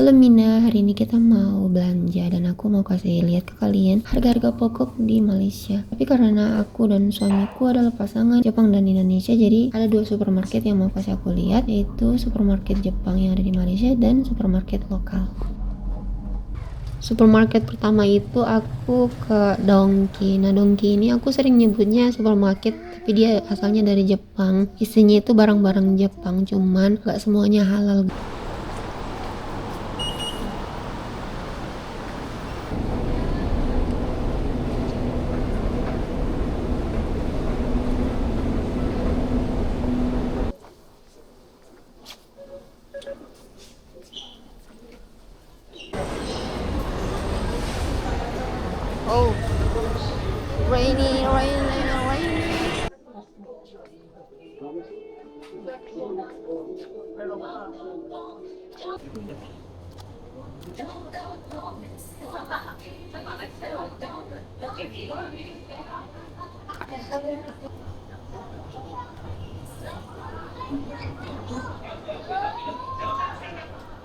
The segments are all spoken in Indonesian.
Halo Mina, hari ini kita mau belanja dan aku mau kasih lihat ke kalian harga-harga pokok di Malaysia. Tapi karena aku dan suamiku adalah pasangan Jepang dan Indonesia, jadi ada dua supermarket yang mau kasih aku lihat, yaitu supermarket Jepang yang ada di Malaysia dan supermarket lokal. Supermarket pertama itu aku ke Donki. Nah, Donki ini aku sering nyebutnya supermarket, tapi dia asalnya dari Jepang. Isinya itu barang-barang Jepang, cuman gak semuanya halal. Oh, rainy, rainy, rainy.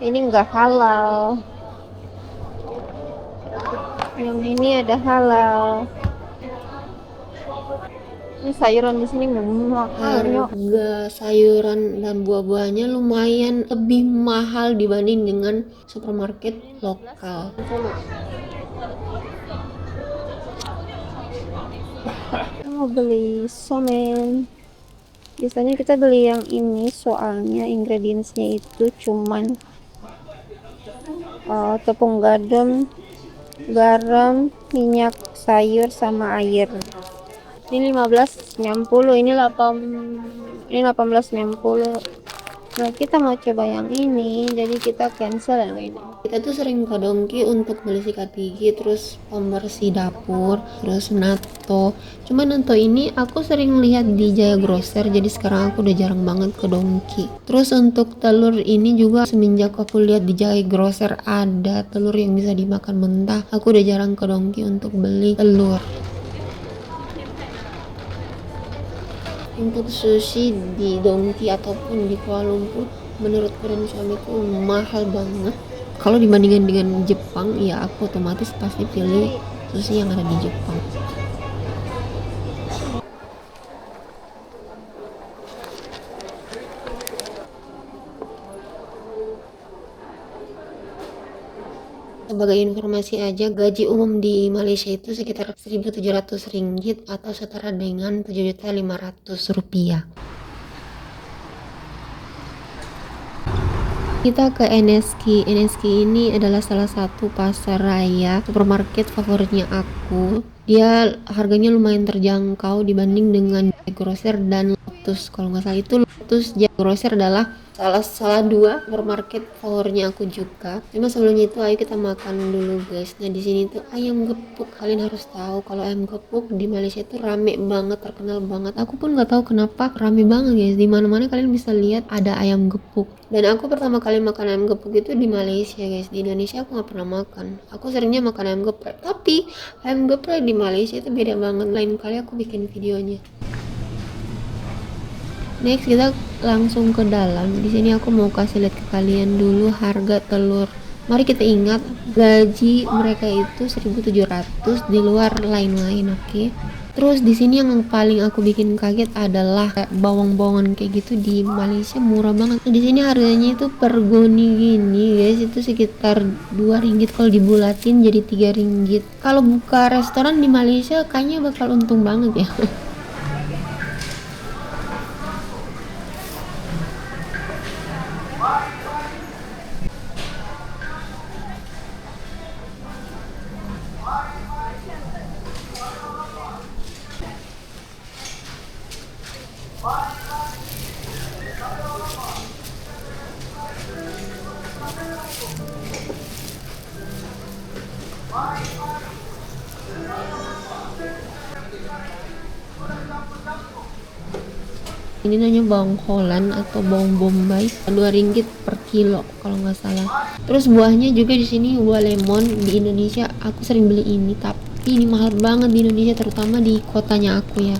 Ini enggak halal. Yang ini ada halal. Ini sayuran di sini mahal. Harga sayuran dan buah-buahnya lumayan lebih mahal dibanding dengan supermarket lokal. Kita mau beli somen. Biasanya kita beli yang ini soalnya ingredientsnya itu cuman tepung garam, minyak sayur sama air. Ini 15.90, ini 18.90. Nah, kita mau coba yang ini, jadi kita cancel yang ini. Kita tuh sering ke Donki untuk beli sikat gigi, terus pembersih dapur, terus natto. Cuman natto ini aku sering lihat di Jaya Grocer, jadi sekarang aku udah jarang banget ke Donki. Terus untuk telur ini juga semenjak aku lihat di Jaya Grocer ada telur yang bisa dimakan mentah, aku udah jarang ke Donki untuk beli telur. Untuk sushi di Donki ataupun di Kuala Lumpur, menurutku dan suamiku mahal banget. Kalau dibandingkan dengan Jepang, ya aku otomatis pasti pilih sushi yang ada di Jepang. Sebagai informasi aja, gaji umum di Malaysia itu sekitar 1.700 ringgit atau setara dengan 7.500.000 rupiah. Kita ke NSK. NSK ini adalah salah satu pasar raya supermarket favoritnya aku. Dia harganya lumayan terjangkau dibanding dengan Grocer dan Lotus. Kalau nggak salah itu Lotus, Grocer adalah salah dua supermarket favoritnya aku juga. Cuma sebelumnya itu ayo kita makan dulu guys. Nah, di sini tuh ayam gepuk. Kalian harus tahu kalau ayam gepuk di Malaysia itu rame banget, terkenal banget. Aku pun nggak tahu kenapa rame banget guys. Di mana-mana kalian bisa lihat ada ayam gepuk. Dan aku pertama kali makan ayam gepuk itu di Malaysia guys. Di Indonesia aku nggak pernah makan. Aku seringnya makan ayam geprek. Tapi ayam geprek di Malaysia itu beda banget. Lain kali aku bikin videonya. Next kita langsung ke dalam. Di sini aku mau kasih lihat ke kalian dulu harga telur. Mari kita ingat gaji mereka itu 1.700 di luar lain-lain, oke? Terus di sini yang paling aku bikin kaget adalah bawang-bawangan kayak gitu di Malaysia murah banget. Di sini harganya itu per goni gini guys, itu sekitar 2 ringgit, kalau dibulatin jadi 3 ringgit. Kalau buka restoran di Malaysia kayaknya bakal untung banget ya. Ini namanya bawang Holland atau bawang bombay, 2 ringgit per kilo kalau nggak salah. Terus buahnya juga di sini buah lemon. Di Indonesia aku sering beli ini, tapi ini mahal banget di Indonesia, terutama di kotanya aku ya.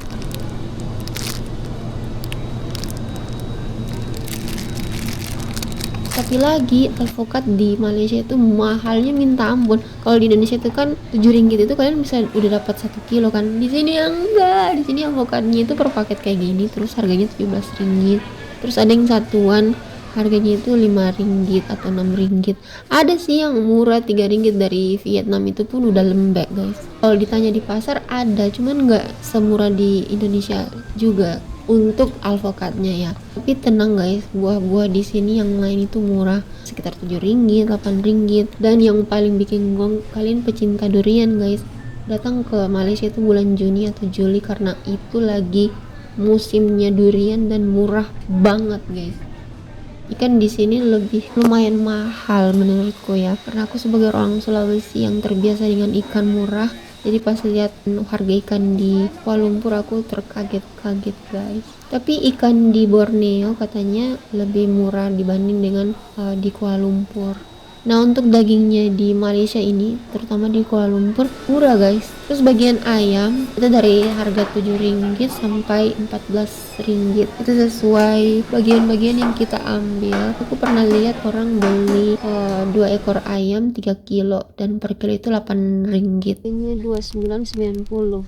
Tapi lagi alpukat di Malaysia itu mahalnya minta ampun. Kalau di Indonesia itu kan 7 ringgit itu kalian bisa udah dapat 1 kilo kan. Di sini enggak. Di sini alpukatnya itu per paket kayak gini terus harganya 17 ringgit. Terus ada yang satuan harganya itu 5 ringgit atau 6 ringgit. Ada sih yang murah 3 ringgit dari Vietnam, itu pun udah lembek guys. Kalau ditanya di pasar ada, cuman nggak semurah di Indonesia juga untuk alpukatnya ya. Tapi tenang guys, buah-buah di sini yang lain itu murah, sekitar 7 ringgit, 8 ringgit. Dan yang paling bikin gong, kalian pecinta durian guys, datang ke Malaysia itu bulan Juni atau Juli karena itu lagi musimnya durian dan murah banget guys. Ikan di sini lebih lumayan mahal menurutku ya, karena aku sebagai orang Sulawesi yang terbiasa dengan ikan murah, jadi pas lihat harga ikan di Kuala Lumpur aku terkaget-kaget guys. Tapi ikan di Borneo katanya lebih murah dibanding dengan di Kuala Lumpur. Nah untuk dagingnya di Malaysia ini, terutama di Kuala Lumpur, murah guys. Terus bagian ayam itu dari harga 7 ringgit sampai 14 ringgit. Itu sesuai bagian-bagian yang kita ambil. Aku pernah lihat orang beli 2 ekor ayam 3 kilo dan per kilo itu 8 ringgit. Ini 29,90.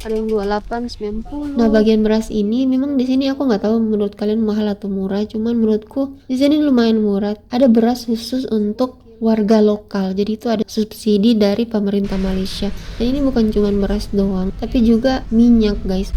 Ada yang 28,90. Nah bagian beras ini memang di sini aku nggak tahu menurut kalian mahal atau murah, cuman menurutku di sini lumayan murah. Ada beras khusus untuk warga lokal, jadi itu ada subsidi dari pemerintah Malaysia. Dan ini bukan cuma beras doang, tapi juga minyak guys.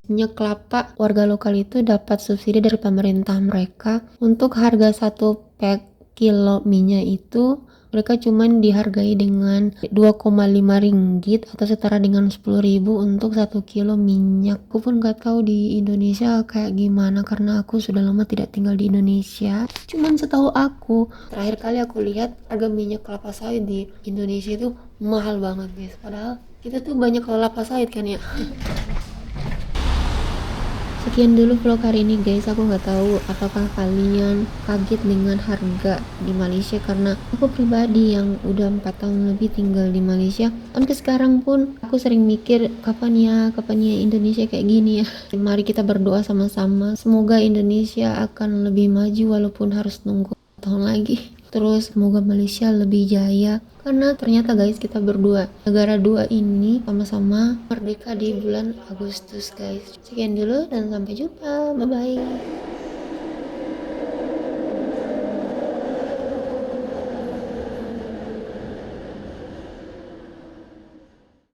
Minyak kelapa warga lokal itu dapat subsidi dari pemerintah mereka. Untuk harga 1 pack kilo minyak itu mereka cuman dihargai dengan 2,5 ringgit atau setara dengan 10.000 untuk 1 kilo minyak. Aku pun gak tahu di Indonesia kayak gimana karena aku sudah lama tidak tinggal di Indonesia. Cuman setahu aku, terakhir kali aku lihat harga minyak kelapa sawit di Indonesia itu mahal banget guys. Padahal kita tuh banyak kelapa sawit kan ya. Sekian dulu vlog hari ini guys. Aku nggak tahu apakah kalian kaget dengan harga di Malaysia, karena aku pribadi yang udah 4 tahun lebih tinggal di Malaysia, sampai sekarang pun aku sering mikir kapan ya Indonesia kayak gini ya. Mari kita berdoa sama-sama, semoga Indonesia akan lebih maju walaupun harus nunggu tahun lagi. Terus semoga Malaysia lebih jaya, karena ternyata guys kita berdua negara dua ini sama-sama merdeka di bulan Agustus guys. Sekian dulu dan sampai jumpa, bye bye.